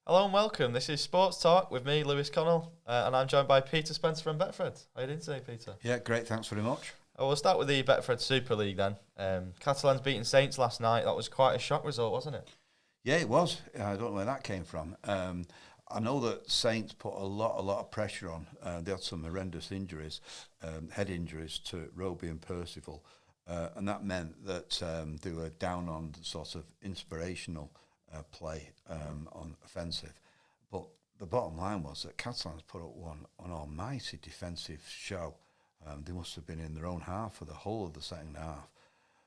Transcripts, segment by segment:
Hello and welcome. This is Sports Talk with me, Lewis Connell, and I'm joined by Peter Spencer from Betfred. How are you doing today, Peter? Yeah, great. Thanks very much. We'll start with the Betfred Super League then. Catalans beating Saints last night. That was quite a shock result, wasn't it? Yeah, it was. I don't know where that came from. I know that Saints put a lot of pressure on. They had some horrendous injuries, head injuries to Roby and Percival, and that meant that they were down on the sort of inspirational play on offensive. But the bottom line was that Catalans put up an almighty defensive show. They must have been in their own half for the whole of the second half,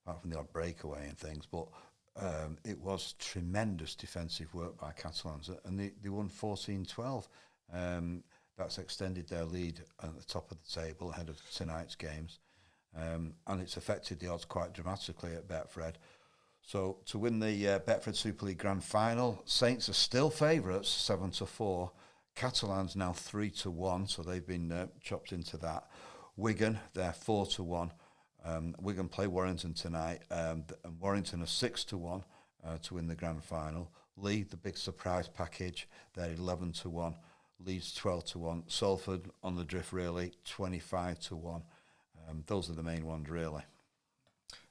apart from the odd breakaway and things. But it was tremendous defensive work by Catalans, and they won 14-12. That's extended their lead at the top of the table ahead of tonight's games, and it's affected the odds quite dramatically at Betfred. So to win the Betfred Super League Grand Final, Saints are still favourites, 7-4. Catalans now 3-1, so they've been chopped into that. Wigan, they're 4-1. Wigan play Warrington tonight, and Warrington are 6-1 to win the Grand Final. Leeds, the big surprise package, they're 11-1. Leeds 12-1. Salford on the drift really, 25-1. Those are the main ones really.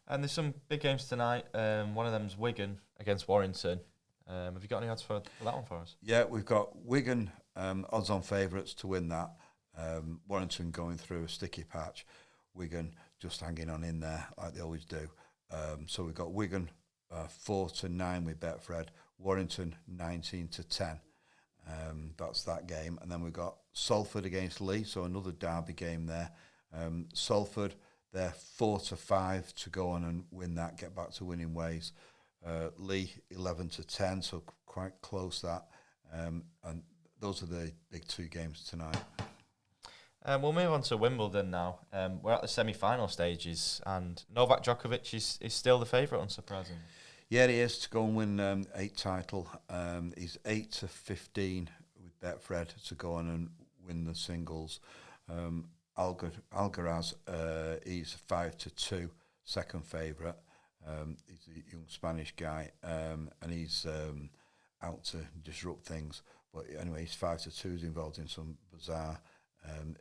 And there's some big games tonight. One of them's Wigan against Warrington. Have you got any odds for that one for us? Yeah, we've got Wigan odds-on favourites to win that. Warrington going through a sticky patch. Wigan just hanging on in there like they always do. So we've got Wigan 4-9 with Betfred. Warrington 19-10. That's that game. And then we've got Salford against Lee, so another derby game there. Salford, they're 4-5 to go on and win that, get back to winning ways. Lee 11-10, so quite close that. And those are the big two games tonight. We'll move on to Wimbledon now. We're at the semi-final stages, and Novak Djokovic is still the favourite, unsurprisingly. Yeah, he is to go and win 8 title. He's 8-15 with Betfred to go on and win the singles. Alcaraz, he's 5-2, second favourite. He's a young Spanish guy, and he's out to disrupt things. But anyway, he's 5-2. He's involved in some bizarre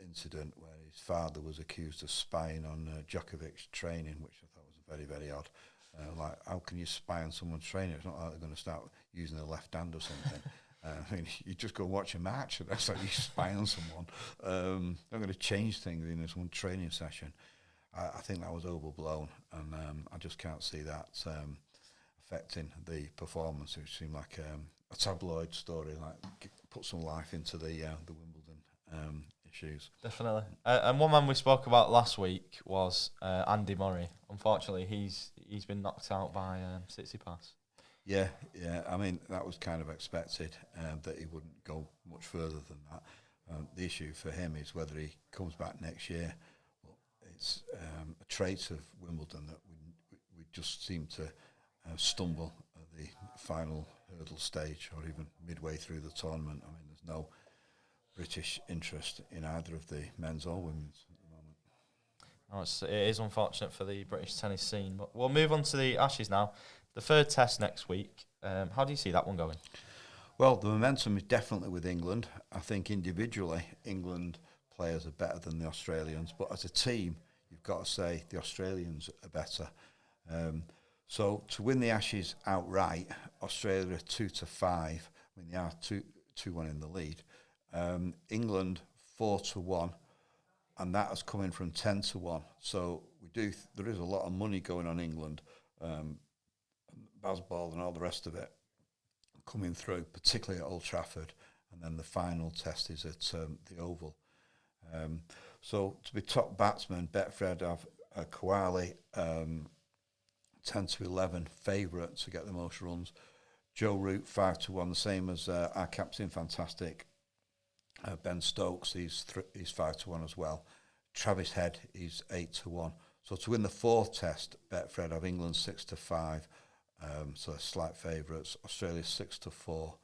incident where his father was accused of spying on Djokovic's training, which I thought was very, very odd. Like, how can you spy on someone's training? It's not like they're going to start using their left hand or something. I mean, you just go and watch a match, and that's like you spy on someone. They're going to change things in this one training session. I think that was overblown, and I just can't see that affecting the performance. It seemed like a tabloid story, like put some life into the Wimbledon issues. Definitely. And one man we spoke about last week was Andy Murray. Unfortunately, he's been knocked out by Tsitsipas. Yeah. I mean, that was kind of expected that he wouldn't go much further than that. The issue for him is whether he comes back next year. Well, it's a trait of Wimbledon that we just seem to stumble at the final hurdle stage or even midway through the tournament. I mean, there's no British interest in either of the men's or women's at the moment. No, it is unfortunate for the British tennis scene. But we'll move on to the Ashes now. The third test next week. How do you see that one going? Well, the momentum is definitely with England. I think individually, England players are better than the Australians. But as a team, you've got to say the Australians are better. So to win the Ashes outright, Australia 2-5. I mean, they are 2-1 in the lead. England 4-1, and that is coming from 10-1. So there is a lot of money going on England, Bazball and all the rest of it coming through, particularly at Old Trafford, and then the final test is at the Oval. So to be top batsman, Betfred have Kowali 10-11 favourite to get the most runs. Joe Root 5-1, the same as our captain, fantastic. Ben Stokes, he's 5-1 as well. Travis Head, he's 8-1. So to win the fourth test, Betfred have England 6-5. So they're slight favourites. Australia 6-4.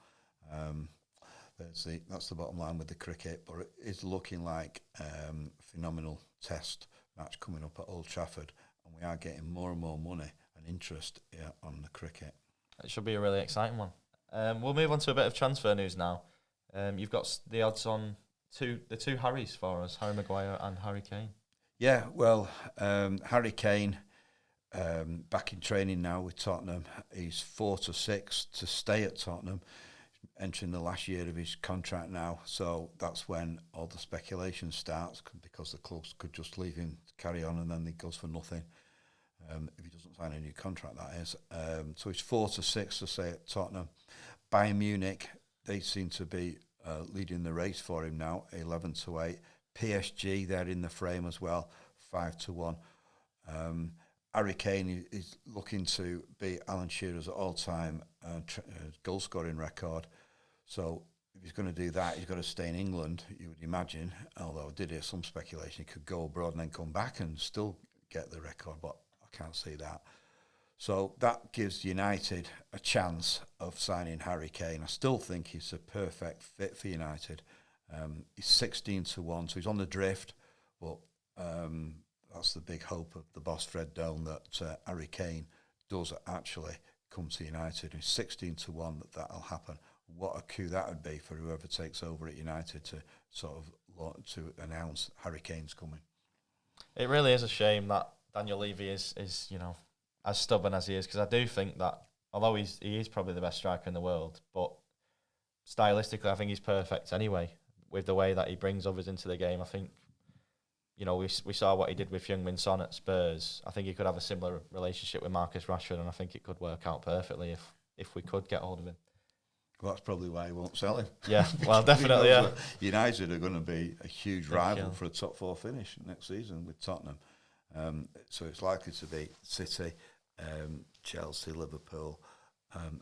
That's the bottom line with the cricket, but it is looking like a phenomenal test match coming up at Old Trafford, and we are getting more and more money and interest on the cricket. It should be a really exciting one. We'll move on to a bit of transfer news now. You've got the odds on the two Harrys for us, Harry Maguire and Harry Kane. Yeah, well, Harry Kane, back in training now with Tottenham. He's 4-6 to stay at Tottenham, entering the last year of his contract now. So that's when all the speculation starts, because the clubs could just leave him to carry on and then he goes for nothing. If he doesn't sign a new contract, that is. So he's 4-6 to stay at Tottenham. Bayern Munich, they seem to be leading the race for him now, 11-8. PSG, they're in the frame as well, 5-1. Harry Kane is looking to beat Alan Shearer's all-time goal-scoring record. So if he's going to do that, he's got to stay in England, you would imagine. Although I did hear some speculation he could go abroad and then come back and still get the record, but I can't see that. So that gives United a chance of signing Harry Kane. I still think he's a perfect fit for United. He's 16-1, so he's on the drift, but that's the big hope of the boss Fred Dome, that Harry Kane does actually come to United. He's 16-1 that'll happen. What a coup that would be for whoever takes over at United to sort of to announce Harry Kane's coming. It really is a shame that Daniel Levy is as stubborn as he is, because I do think that although he is probably the best striker in the world, but stylistically I think he's perfect anyway with the way that he brings others into the game. I think we saw what he did with Heung-min Son at Spurs. I think he could have a similar relationship with Marcus Rashford, and I think it could work out perfectly if we could get hold of him. Well, that's probably why he won't sell him. Yeah, well, definitely, yeah. United are going to be a huge rival for a top four finish next season with Tottenham. So it's likely to be City, Chelsea, Liverpool,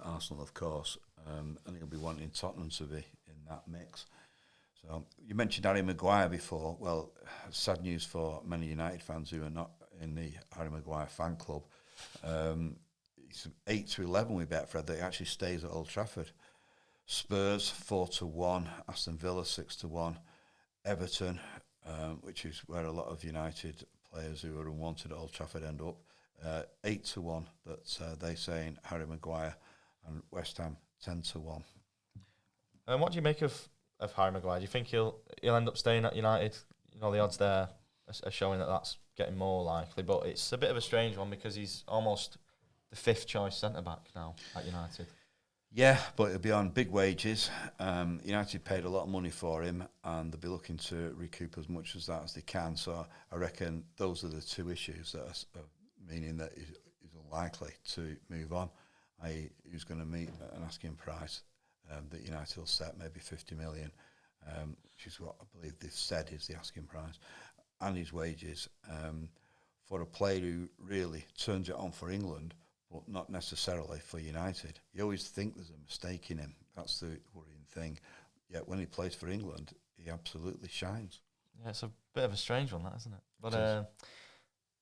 Arsenal, of course, and he'll be wanting Tottenham to be in that mix. So you mentioned Harry Maguire before. Well, sad news for many United fans who are not in the Harry Maguire fan club. It's 8-11 with Betfred that he actually stays at Old Trafford. Spurs 4-1, Aston Villa 6-1, Everton, which is where a lot of United players who are unwanted at Old Trafford end up, 8-1 that they saying Harry Maguire, and West Ham 10-1. And what do you make of Harry Maguire? Do you think he'll end up staying at United? The odds there are showing that that's getting more likely, but it's a bit of a strange one because he's almost the fifth choice centre back now at United. Yeah, but it'll be on big wages. United paid a lot of money for him, and they'll be looking to recoup as much as that as they can. So I reckon those are the two issues that are meaning that he's unlikely to move on. He's going to meet an asking price that United will set, maybe 50 million, which is what I believe they've said is the asking price, and his wages for a player who really turns it on for England, but not necessarily for United. You always think there's a mistake in him. That's the worrying thing. Yet when he plays for England, he absolutely shines. Yeah, it's a bit of a strange one, that, isn't it? But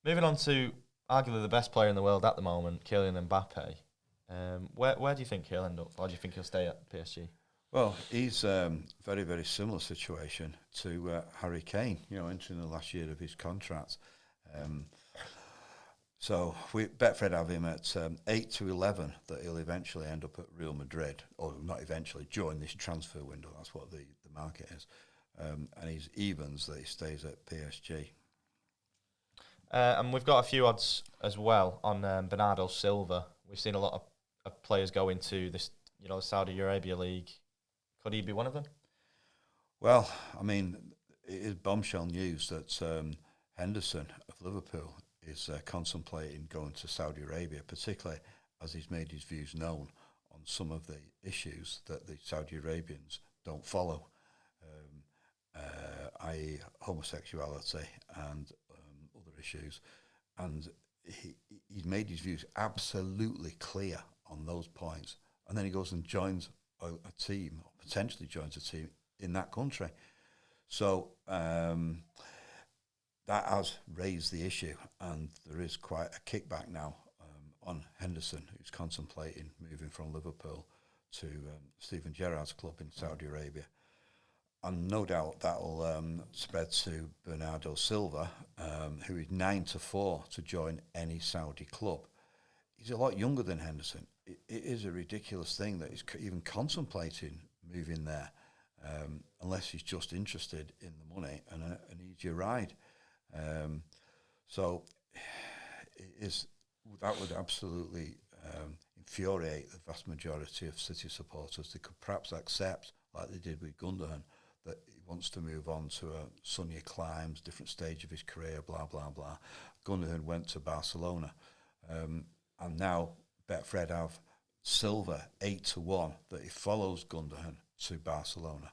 moving on to arguably the best player in the world at the moment, Kylian Mbappe. Where do you think he'll end up? Or do you think he'll stay at PSG? Well, he's very, very similar situation to Harry Kane, entering the last year of his contract. So Betfred have him at 8-11 that he'll eventually end up at Real Madrid, or not eventually, during this transfer window. That's what the market is. And he's evens that he stays at PSG. And we've got a few odds as well on Bernardo Silva. We've seen a lot of players go into this, the Saudi Arabia League. Could he be one of them? Well, I mean, it is bombshell news that Henderson of Liverpool is contemplating going to Saudi Arabia, particularly as he's made his views known on some of the issues that the Saudi Arabians don't follow, i.e. homosexuality and other issues. And he's made his views absolutely clear on those points. And then he goes and joins a team, or potentially joins a team in that country. So that has raised the issue, and there is quite a kickback now on Henderson, who's contemplating moving from Liverpool to Steven Gerrard's club in Saudi Arabia. And no doubt that will spread to Bernardo Silva, who is 9-4 to join any Saudi club. He's a lot younger than Henderson. it is a ridiculous thing that he's even contemplating moving there, unless he's just interested in the money and an easier ride. So that would absolutely infuriate the vast majority of City supporters. They could perhaps accept, like they did with Gundogan, that he wants to move on to a sunnier climes, different stage of his career, blah, blah, blah. Gundogan went to Barcelona. And now Betfred have Silva 8-1 that he follows Gundogan to Barcelona.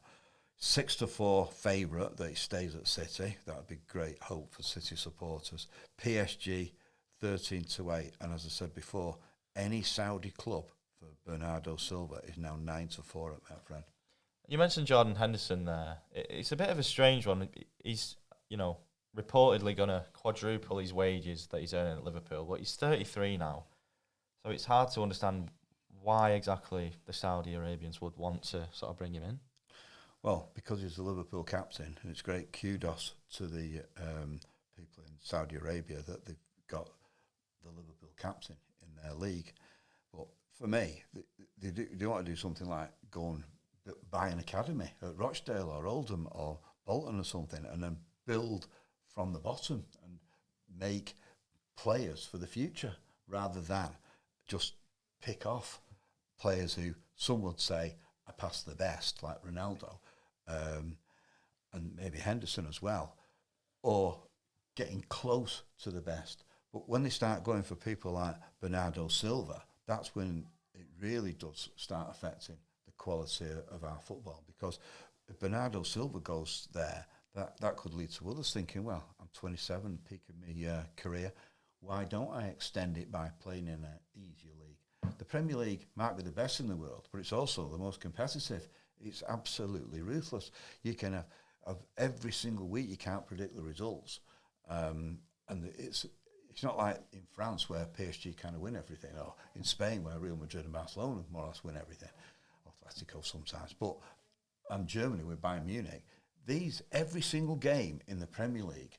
6-4 favourite that he stays at City. That would be great hope for City supporters. PSG 13-8, and as I said before, any Saudi club for Bernardo Silva is now 9-4 at Betfred. You mentioned Jordan Henderson there. It's a bit of a strange one. He's, reportedly going to quadruple his wages that he's earning at Liverpool, but he's 33 now. So it's hard to understand why exactly the Saudi Arabians would want to sort of bring him in. Well, because he's the Liverpool captain, and it's great kudos to the people in Saudi Arabia that they've got the Liverpool captain in their league. But for me, they want to do something like go and buy an academy at Rochdale or Oldham or Bolton or something, and then build from the bottom and make players for the future, rather than just pick off players who some would say are past the best, like Ronaldo, and maybe Henderson as well, or getting close to the best. But when they start going for people like Bernardo Silva, that's when it really does start affecting the quality of our football. Because if Bernardo Silva goes there, that could lead to others thinking, well, I'm 27, peak of my career. Why don't I extend it by playing in an easier league? The Premier League might be the best in the world, but it's also the most competitive. It's absolutely ruthless. You can have every single week, you can't predict the results. And it's not like in France where PSG kind of win everything, or in Spain where Real Madrid and Barcelona more or less win everything, Atletico sometimes. But and Germany with Bayern Munich, every single game in the Premier League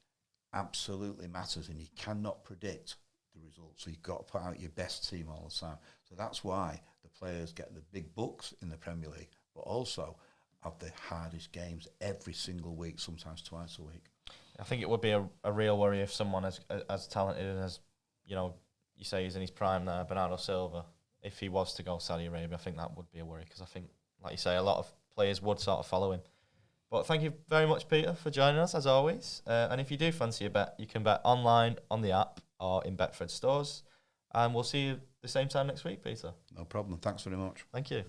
absolutely matters, and you cannot predict the results. So you've got to put out your best team all the time. So that's why the players get the big bucks in the Premier League, but also have the hardest games every single week, sometimes twice a week. I think it would be a real worry if someone as talented and as, you say he's in his prime there, Bernardo Silva, if he was to go Saudi Arabia, I think that would be a worry, because I think, like you say, a lot of players would sort of follow him. But thank you very much, Peter, for joining us, as always. And if you do fancy a bet, you can bet online on the app or in Betfred stores. And we'll see you the same time next week, Peter. No problem. Thanks very much. Thank you.